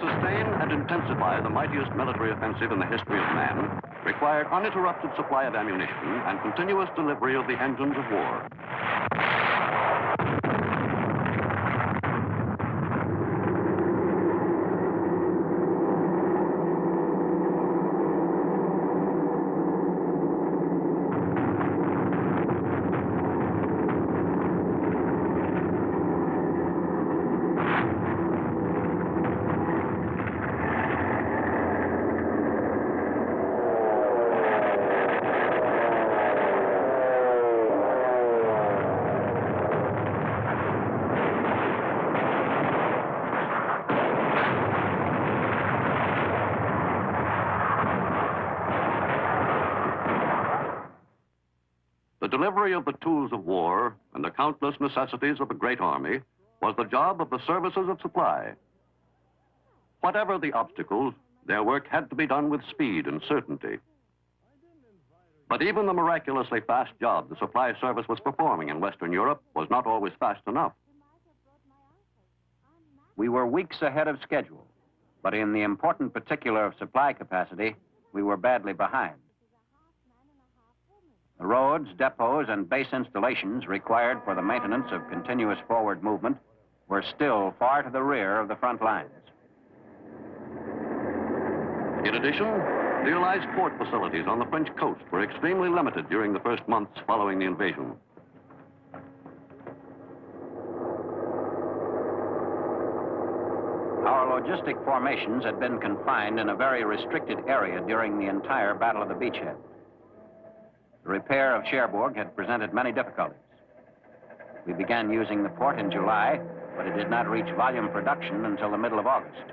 sustain and intensify the mightiest military offensive in the history of man required uninterrupted supply of ammunition and continuous delivery of the engines of war. The delivery of the tools of war and the countless necessities of a great army was the job of the services of supply. Whatever the obstacles, their work had to be done with speed and certainty. But even the miraculously fast job the supply service was performing in Western Europe was not always fast enough. We were weeks ahead of schedule, but in the important particular of supply capacity, we were badly behind. The roads, depots, and base installations required for the maintenance of continuous forward movement were still far to the rear of the front lines. In addition, the Allies' port facilities on the French coast were extremely limited during the first months following the invasion. Our logistic formations had been confined in a very restricted area during the entire Battle of the Beachhead. The repair of Cherbourg had presented many difficulties. We began using the port in July, but it did not reach volume production until the middle of August.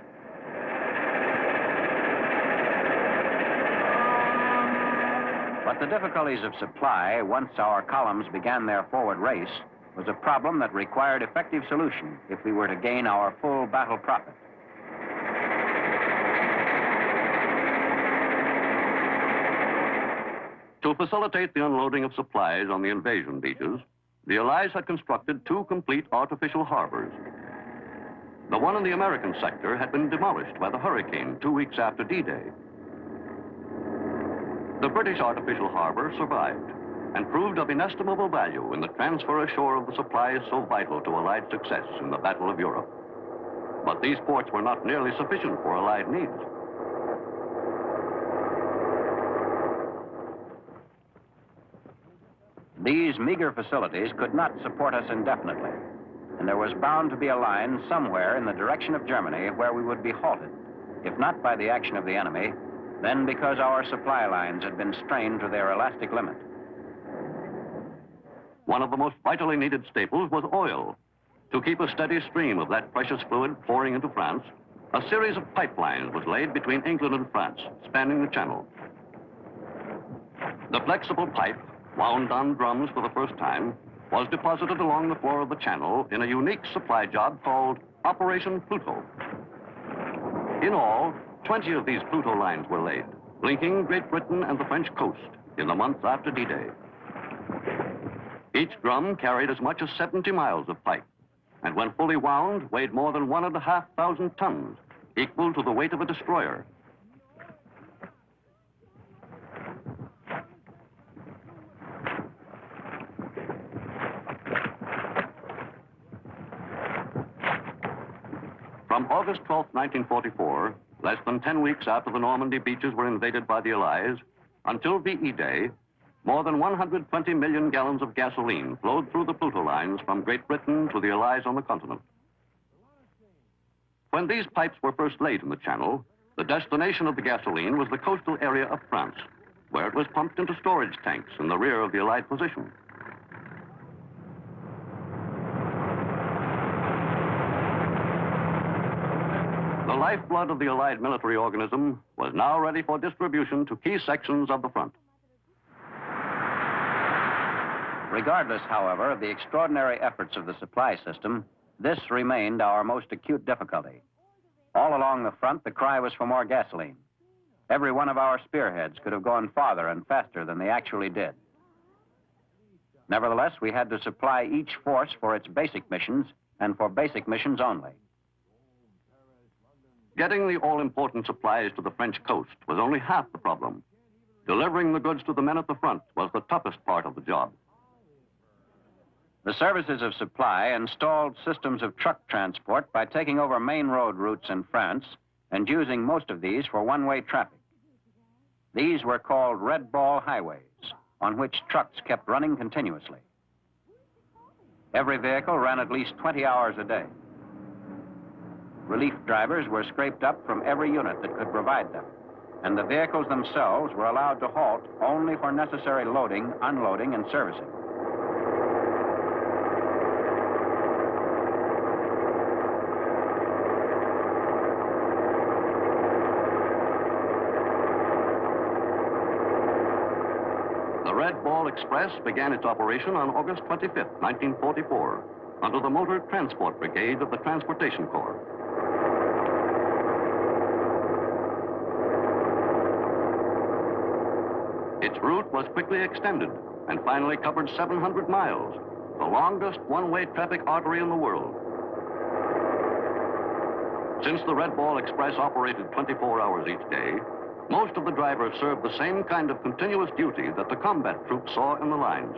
But the difficulties of supply, once our columns began their forward race, was a problem that required effective solution if we were to gain our full battle profit. To facilitate the unloading of supplies on the invasion beaches, the Allies had constructed two complete artificial harbors. The one in the American sector had been demolished by the hurricane 2 weeks after D-Day. The British artificial harbor survived and proved of inestimable value in the transfer ashore of the supplies so vital to Allied success in the Battle of Europe. But these ports were not nearly sufficient for Allied needs. These meager facilities could not support us indefinitely, and there was bound to be a line somewhere in the direction of Germany where we would be halted, if not by the action of the enemy, then because our supply lines had been strained to their elastic limit. One of the most vitally needed staples was oil. To keep a steady stream of that precious fluid pouring into France, a series of pipelines was laid between England and France, spanning the channel. The flexible pipe, wound on drums for the first time, was deposited along the floor of the channel in a unique supply job called Operation Pluto. In all, 20 of these Pluto lines were laid, linking Great Britain and the French coast in the months after D-Day. Each drum carried as much as 70 miles of pipe, and when fully wound, weighed more than 1,500 tons, equal to the weight of a destroyer. From August 12, 1944, less than 10 weeks after the Normandy beaches were invaded by the Allies, until VE Day, more than 120 million gallons of gasoline flowed through the Pluto lines from Great Britain to the Allies on the continent. When these pipes were first laid in the channel, the destination of the gasoline was the coastal area of France, where it was pumped into storage tanks in the rear of the Allied position. The lifeblood of the Allied military organism was now ready for distribution to key sections of the front. Regardless, however, of the extraordinary efforts of the supply system, this remained our most acute difficulty. All along the front, the cry was for more gasoline. Every one of our spearheads could have gone farther and faster than they actually did. Nevertheless, we had to supply each force for its basic missions and for basic missions only. Getting the all-important supplies to the French coast was only half the problem. Delivering the goods to the men at the front was the toughest part of the job. The services of supply installed systems of truck transport by taking over main road routes in France and using most of these for one-way traffic. These were called red ball highways, on which trucks kept running continuously. Every vehicle ran at least 20 hours a day. Relief drivers were scraped up from every unit that could provide them, and the vehicles themselves were allowed to halt only for necessary loading, unloading, and servicing. The Red Ball Express began its operation on August 25, 1944, under the Motor Transport Brigade of the Transportation Corps. Its route was quickly extended and finally covered 700 miles, the longest one-way traffic artery in the world. Since the Red Ball Express operated 24 hours each day, most of the drivers served the same kind of continuous duty that the combat troops saw in the lines.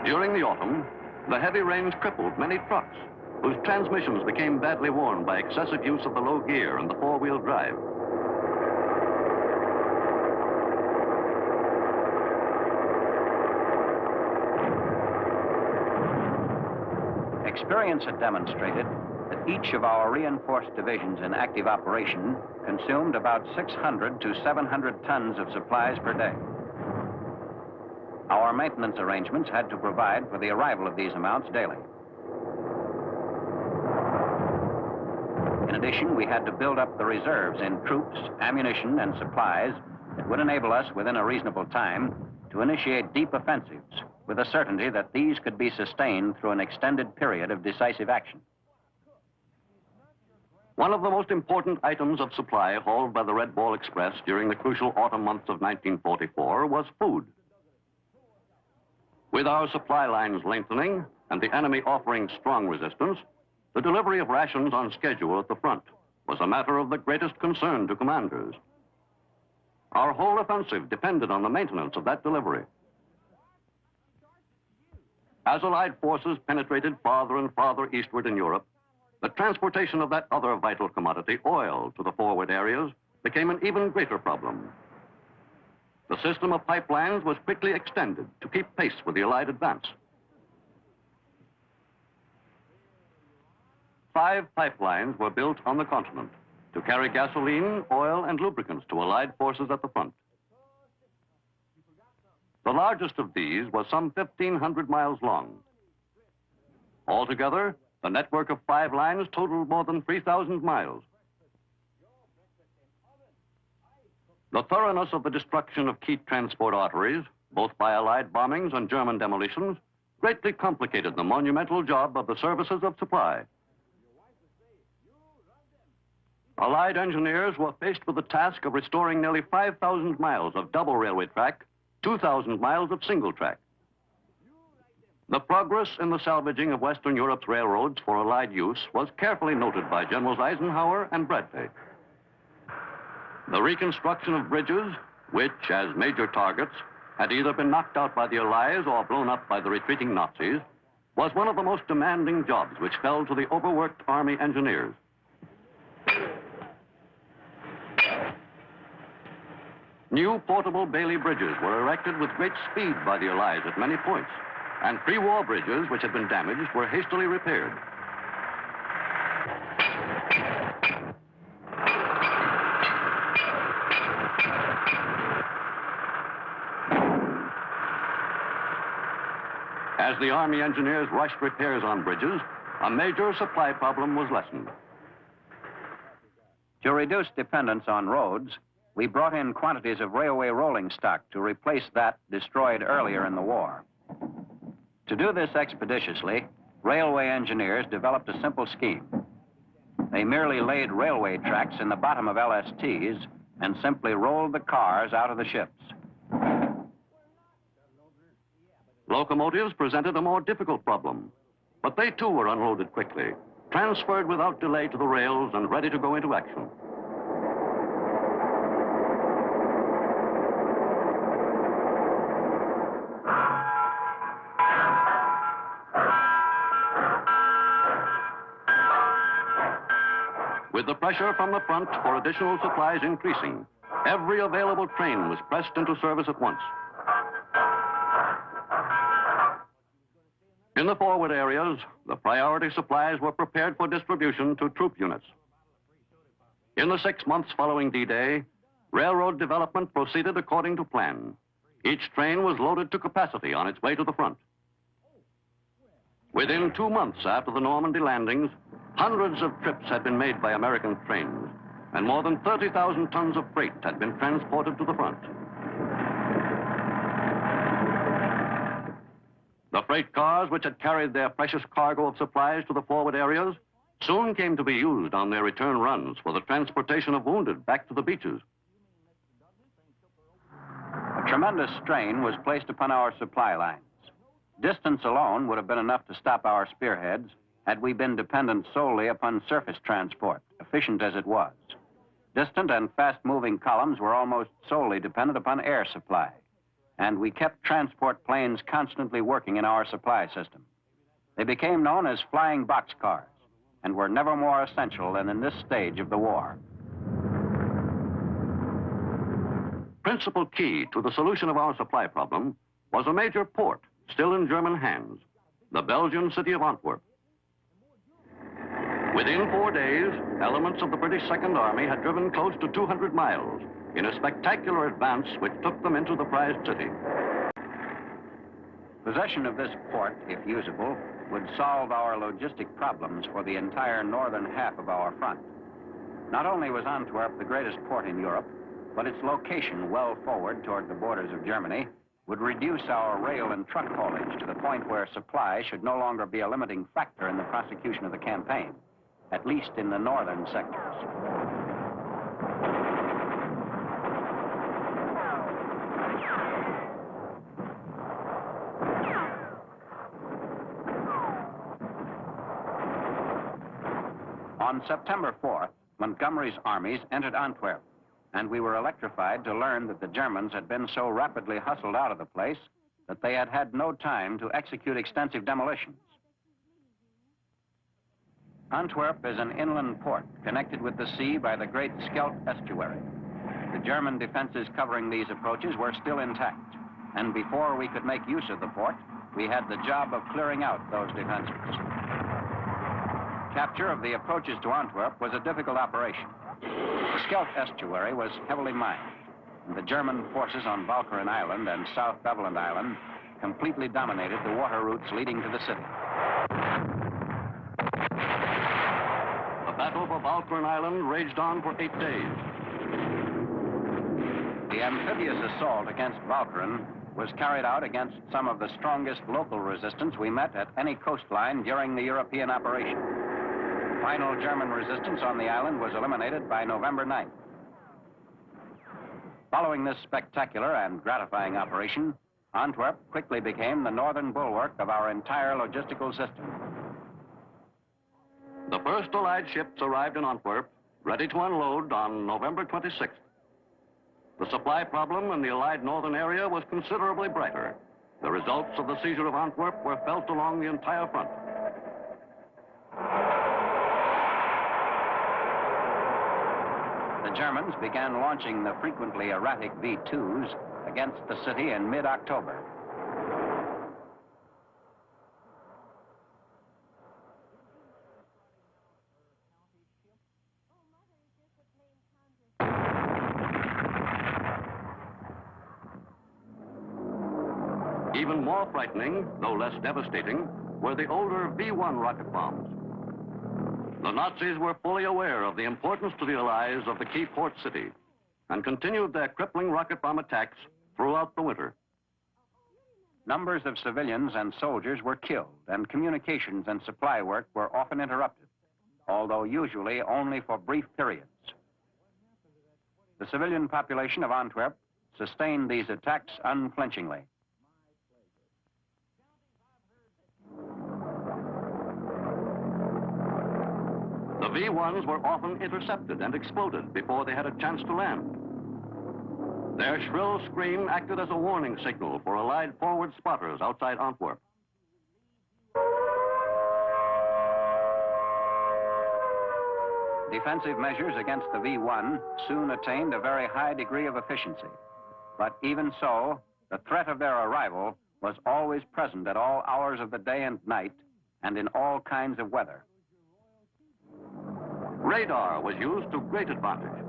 During the autumn, the heavy rains crippled many trucks, whose transmissions became badly worn by excessive use of the low gear and the four-wheel drive. Experience had demonstrated that each of our reinforced divisions in active operation consumed about 600 to 700 tons of supplies per day. Our maintenance arrangements had to provide for the arrival of these amounts daily. In addition, we had to build up the reserves in troops, ammunition, and supplies that would enable us, within a reasonable time, to initiate deep offensives with the certainty that these could be sustained through an extended period of decisive action. One of the most important items of supply hauled by the Red Ball Express during the crucial autumn months of 1944 was food. With our supply lines lengthening and the enemy offering strong resistance, the delivery of rations on schedule at the front was a matter of the greatest concern to commanders. Our whole offensive depended on the maintenance of that delivery. As Allied forces penetrated farther and farther eastward in Europe, the transportation of that other vital commodity, oil, to the forward areas became an even greater problem. The system of pipelines was quickly extended to keep pace with the Allied advance. 5 pipelines were built on the continent to carry gasoline, oil, and lubricants to Allied forces at the front. The largest of these was some 1,500 miles long. Altogether, the network of 5 lines totaled more than 3,000 miles. The thoroughness of the destruction of key transport arteries, both by Allied bombings and German demolitions, greatly complicated the monumental job of the services of supply. Allied engineers were faced with the task of restoring nearly 5,000 miles of double railway track, 2,000 miles of single track. The progress in the salvaging of Western Europe's railroads for Allied use was carefully noted by Generals Eisenhower and Bradley. The reconstruction of bridges, which, as major targets, had either been knocked out by the Allies or blown up by the retreating Nazis, was one of the most demanding jobs which fell to the overworked Army engineers. New portable Bailey bridges were erected with great speed by the Allies at many points, and pre-war bridges which had been damaged were hastily repaired. As the Army engineers rushed repairs on bridges, a major supply problem was lessened. To reduce dependence on roads, we brought in quantities of railway rolling stock to replace that destroyed earlier in the war. To do this expeditiously, railway engineers developed a simple scheme. They merely laid railway tracks in the bottom of LSTs and simply rolled the cars out of the ships. Locomotives presented a more difficult problem, but they too were unloaded quickly, transferred without delay to the rails and ready to go into action. With the pressure from the front for additional supplies increasing, every available train was pressed into service at once. In the forward areas, the priority supplies were prepared for distribution to troop units. In the 6 months following D-Day, railroad development proceeded according to plan. Each train was loaded to capacity on its way to the front. Within 2 months after the Normandy landings, hundreds of trips had been made by American trains, and more than 30,000 tons of freight had been transported to the front. The freight cars, which had carried their precious cargo of supplies to the forward areas, soon came to be used on their return runs for the transportation of wounded back to the beaches. A tremendous strain was placed upon our supply lines. Distance alone would have been enough to stop our spearheads had we been dependent solely upon surface transport, efficient as it was. Distant and fast-moving columns were almost solely dependent upon air supply, and we kept transport planes constantly working in our supply system. They became known as flying boxcars and were never more essential than in this stage of the war. Principal key to the solution of our supply problem was a major port still in German hands, the Belgian city of Antwerp. Within 4 days, elements of the British Second Army had driven close to 200 miles in a spectacular advance which took them into the prized city. Possession of this port, if usable, would solve our logistic problems for the entire northern half of our front. Not only was Antwerp the greatest port in Europe, but its location well forward toward the borders of Germany would reduce our rail and truck haulage to the point where supply should no longer be a limiting factor in the prosecution of the campaign, at least in the northern sectors. On September 4th, Montgomery's armies entered Antwerp, and we were electrified to learn that the Germans had been so rapidly hustled out of the place that they had had no time to execute extensive demolitions. Antwerp is an inland port connected with the sea by the great Scheldt estuary. The German defenses covering these approaches were still intact, and before we could make use of the port, we had the job of clearing out those defenses. Capture of the approaches to Antwerp was a difficult operation. The Scheldt estuary was heavily mined, and the German forces on Walcheren Island and South Beveland Island completely dominated the water routes leading to the city. The battle for Walcheren Island raged on for 8 days. The amphibious assault against Walcheren was carried out against some of the strongest local resistance we met at any coastline during the European operation. Final German resistance on the island was eliminated by November 9th. Following this spectacular and gratifying operation, Antwerp quickly became the northern bulwark of our entire logistical system. The first Allied ships arrived in Antwerp, ready to unload on November 26th. The supply problem in the Allied northern area was considerably brighter. The results of the seizure of Antwerp were felt along the entire front. The Germans began launching the frequently erratic V-2s against the city in mid-October. Even more frightening, though less devastating, were the older V-1 rocket bombs. The Nazis were fully aware of the importance to the Allies of the key port city and continued their crippling rocket bomb attacks throughout the winter. Numbers of civilians and soldiers were killed, and communications and supply work were often interrupted, although usually only for brief periods. The civilian population of Antwerp sustained these attacks unflinchingly. The V-1s were often intercepted and exploded before they had a chance to land. Their shrill scream acted as a warning signal for Allied forward spotters outside Antwerp. Defensive measures against the V-1 soon attained a very high degree of efficiency. But even so, the threat of their arrival was always present at all hours of the day and night and in all kinds of weather. Radar was used to great advantage.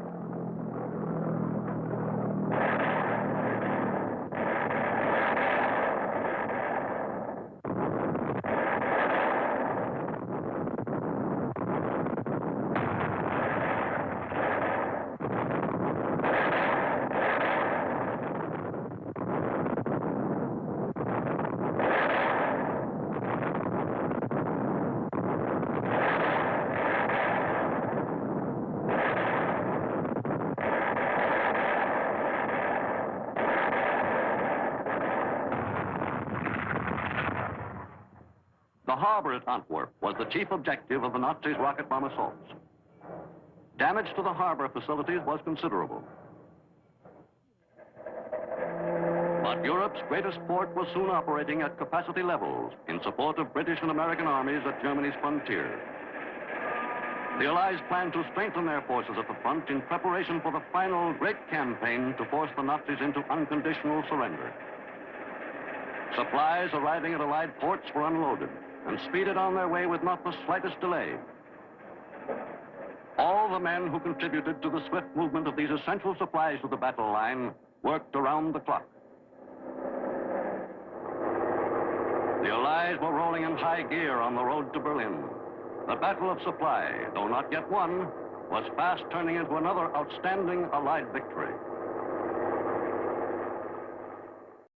The harbor at Antwerp was the chief objective of the Nazis' rocket bomb assaults. Damage to the harbor facilities was considerable. But Europe's greatest port was soon operating at capacity levels in support of British and American armies at Germany's frontier. The Allies planned to strengthen their forces at the front in preparation for the final great campaign to force the Nazis into unconditional surrender. Supplies arriving at Allied ports were unloaded and speeded on their way with not the slightest delay. All the men who contributed to the swift movement of these essential supplies to the battle line worked around the clock. The Allies were rolling in high gear on the road to Berlin. The battle of supply, though not yet won, was fast turning into another outstanding Allied victory.